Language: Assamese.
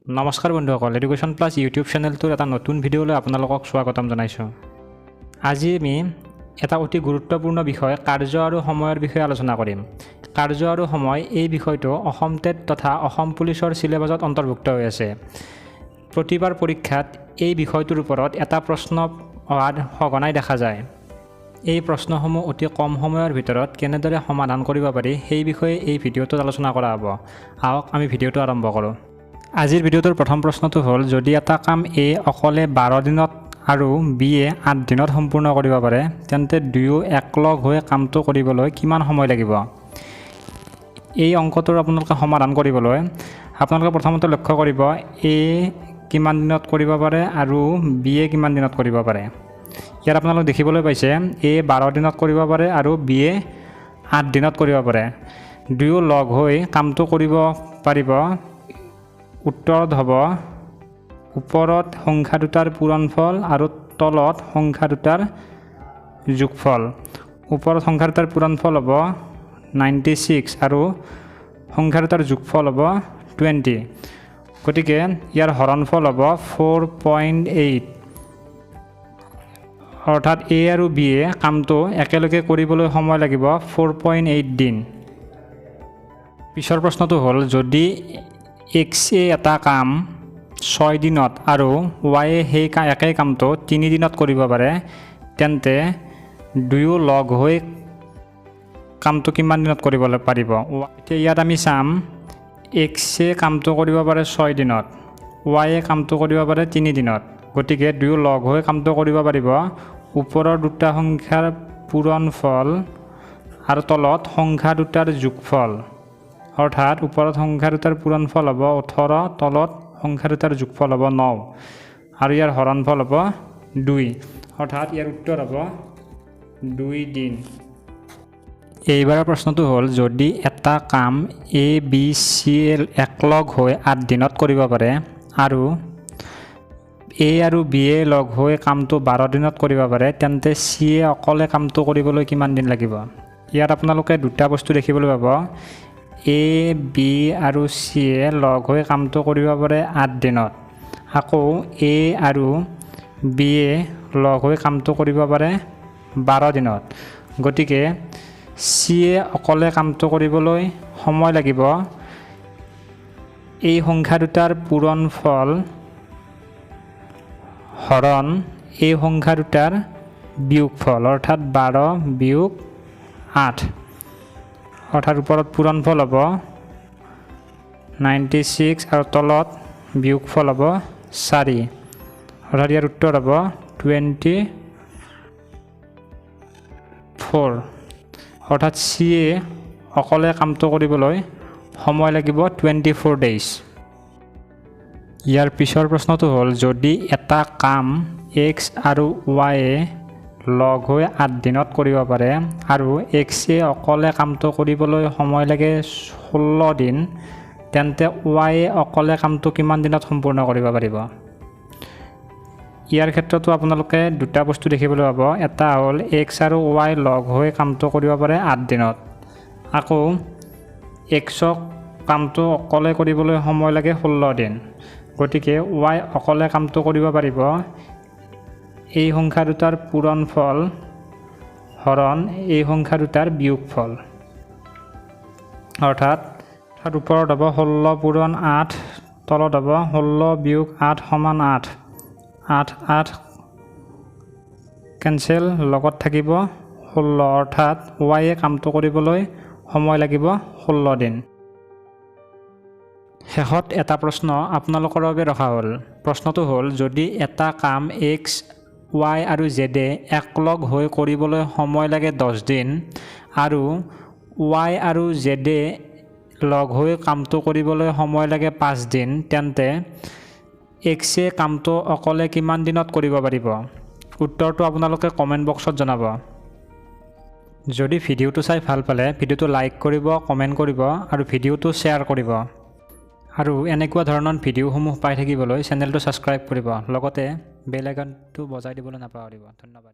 নমস্কাৰ বন্ধুসকল, এডুকেশ্যন প্লাছ ইউটিউব চেনেলটোৰ এটা নতুন ভিডিঅ'লৈ আপোনালোকক স্বাগতম জনাইছোঁ। আজি আমি এটা অতি গুৰুত্বপূৰ্ণ বিষয় কাৰ্য আৰু সময়ৰ বিষয়ে আলোচনা কৰিম। কাৰ্য আৰু সময় এই বিষয়টো অসম টেট তথা অসম পুলিচৰ চিলেবাছত অন্তৰ্ভুক্ত হৈ আছে। প্ৰতিবাৰ পৰীক্ষাত এই বিষয়টোৰ ওপৰত এটা প্ৰশ্ন অহা সঘনাই দেখা যায়। এই প্ৰশ্নসমূহ অতি কম সময়ৰ ভিতৰত কেনেদৰে সমাধান কৰিব পাৰি সেই বিষয়ে এই ভিডিঅ'টোত আলোচনা কৰা হ'ব। আহক আমি ভিডিঅ'টো আৰম্ভ কৰোঁ। আজিৰ ভিডিঅ'টোৰ প্ৰথম প্ৰশ্নটো হ'ল, যদি এটা কাম এ অকলে 12 দিনত আৰু বিয়ে 8 দিনত সম্পূৰ্ণ কৰিব পাৰে, তেন্তে দুয়ো একলগ হৈ কামটো কৰিবলৈ কিমান সময় লাগিব? এই অংকটোৰ আপোনালোকে সমাধান কৰিবলৈ আপোনালোকে প্ৰথমতে লক্ষ্য কৰিব এ কিমান দিনত কৰিব পাৰে আৰু বিয়ে কিমান দিনত কৰিব পাৰে। ইয়াত আপোনালোকে দেখিবলৈ পাইছে এ 12 দিনত কৰিব পাৰে আৰু বিয়ে 8 দিনত কৰিব পাৰে। দুয়ো লগ হৈ কামটো কৰিব পাৰিব। উত্তৰত হ'ব ওপৰত সংখ্যা দুটাৰ পূৰণফল আৰু তলত সংখ্যা দুটাৰ যোগফল। ওপৰত সংখ্যা দুটাৰ পূৰণফল হ'ব 96 আৰু সংখ্যা দুটাৰ যোগফল হ'ব 20। গতিকে ইয়াৰ হৰণফল হ'ব 4.8। অৰ্থাৎ এ আৰু বিয়ে কামটো একেলগে কৰিবলৈ সময় লাগিব 4.8 দিন। পিছৰ প্ৰশ্নটো হ'ল, যদি এক্সে এটা কাম 6 দিনত আৰু ৱাইয়ে সেই একেই কামটো 3 দিনত কৰিব পাৰে, তেন্তে দুয়ো লগ হৈ কামটো কিমান দিনত কৰিবলৈ পাৰিব? এতিয়া ইয়াত আমি চাম এক্সে কামটো কৰিব পাৰে 6 দিনত, ৱাইয়ে কামটো কৰিব পাৰে 3 দিনত। গতিকে দুয়ো লগ হৈ কামটো কৰিব পাৰিব ওপৰৰ দুটা সংখ্যাৰ পূৰণফল আৰু তলত সংখ্যা দুটাৰ যোগফল। অৰ্থাৎ ওপৰত সংখ্যা দুটাৰ পূৰণফল হ'ব 18, তলত সংখ্যা দুটাৰ যোগফল হ'ব 9 আৰু ইয়াৰ হৰণফল হ'ব 2। অৰ্থাৎ ইয়াৰ উত্তৰ হ'ব 2 দিন। এইবাৰৰ প্ৰশ্নটো হ'ল, যদি এটা কাম এ বি চি একলগ হৈ 8 দিনত কৰিব পাৰে আৰু এ আৰু বিয়ে লগ হৈ কামটো 12 দিনত কৰিব পাৰে, তেন্তে চিয়ে অকলে কামটো কৰিবলৈ কিমান দিন লাগিব? ইয়াত আপোনালোকে দুটা বস্তু দেখিবলৈ পাব। এ বি আৰু চিয়ে লগ হৈ কামটো কৰিব পাৰে 8 দিনত, আকৌ এ আৰু বিয়ে লগ হৈ কামটো কৰিব পাৰে 12 দিনত। গতিকে চিয়ে অকলে কামটো কৰিবলৈ সময় লাগিব এই সংখ্যা দুটাৰ পূৰণফল হৰণ এই সংখ্যা দুটাৰ বিয়োগফল, অৰ্থাৎ 12 বিয়োগ 8। অৰ্থাৎ ওপৰত পূৰণফল হ'ব 96 আৰু তলত বিয়োগফল হ'ব 4। অৰ্থাৎ ইয়াৰ উত্তৰ হ'ব 24। অৰ্থাৎ চিয়ে অকলে কামটো কৰিবলৈ সময় লাগিব 24 ডেইজ। ইয়াৰ পিছৰ প্ৰশ্নটো হ'ল, যদি এটা কাম এক্স আৰু ৱাইয়ে লগ হৈ 8 দিনত কৰিব পাৰে আৰু এক্সে অকলে কামটো কৰিবলৈ সময় লাগে 16 দিন, তেন্তে ৱাইয়ে অকলে কামটো কিমান দিনত সম্পূৰ্ণ কৰিব পাৰিব? ইয়াৰ ক্ষেত্ৰতো আপোনালোকে দুটা বস্তু দেখিবলৈ পাব। এটা হ'ল এক্স আৰু ৱাই লগ হৈ কামটো কৰিব পাৰে 8 দিনত, আকৌ এক্সক কামটো অকলে কৰিবলৈ সময় লাগে 16 দিন। গতিকে ৱাই অকলে কামটো কৰিব পাৰিব এই সংখ্যা দুটাৰ পূৰণফল হৰণ এই সংখ্যা দুটাৰ বিয়োগফল। অৰ্থাৎ ওপৰত হ'ব 16 পূৰণ 8, তলত হ'ব 16 বিয়োগ 8 সমান 8। 8 কেঞ্চেল, লগত থাকিব 16। অৰ্থাৎ ৱাইয়ে কামটো কৰিবলৈ সময় লাগিব 16 দিন। শেষত এটা প্ৰশ্ন আপোনালোকৰ বাবে ৰখা হ'ল। প্ৰশ্নটো হ'ল, যদি এটা কাম এক্স ৱাই আৰু জেডে একলগ হৈ কৰিবলৈ সময় লাগে 10 দিন আৰু ৱাই আৰু জেডে লগ হৈ কামটো কৰিবলৈ সময় লাগে 5 দিন, তেন্তে এক্সে কামটো অকলে কিমান দিনত কৰিব পাৰিব? উত্তৰটো আপোনালোকে কমেণ্ট বক্সত জনাব। যদি ভিডিঅ'টো চাই ভাল পালে ভিডিঅ'টো লাইক কৰিব, কমেণ্ট কৰিব আৰু ভিডিঅ'টো শ্বেয়াৰ কৰিব। আৰু এনেকুৱা ধৰণৰ ভিডিঅ'সমূহ পাই থাকিবলৈ চেনেলটো ছাবস্ক্ৰাইব কৰিব, লগতে বেল আইকনটো বজাই দিবলৈ নাপাহৰিব। ধন্যবাদ।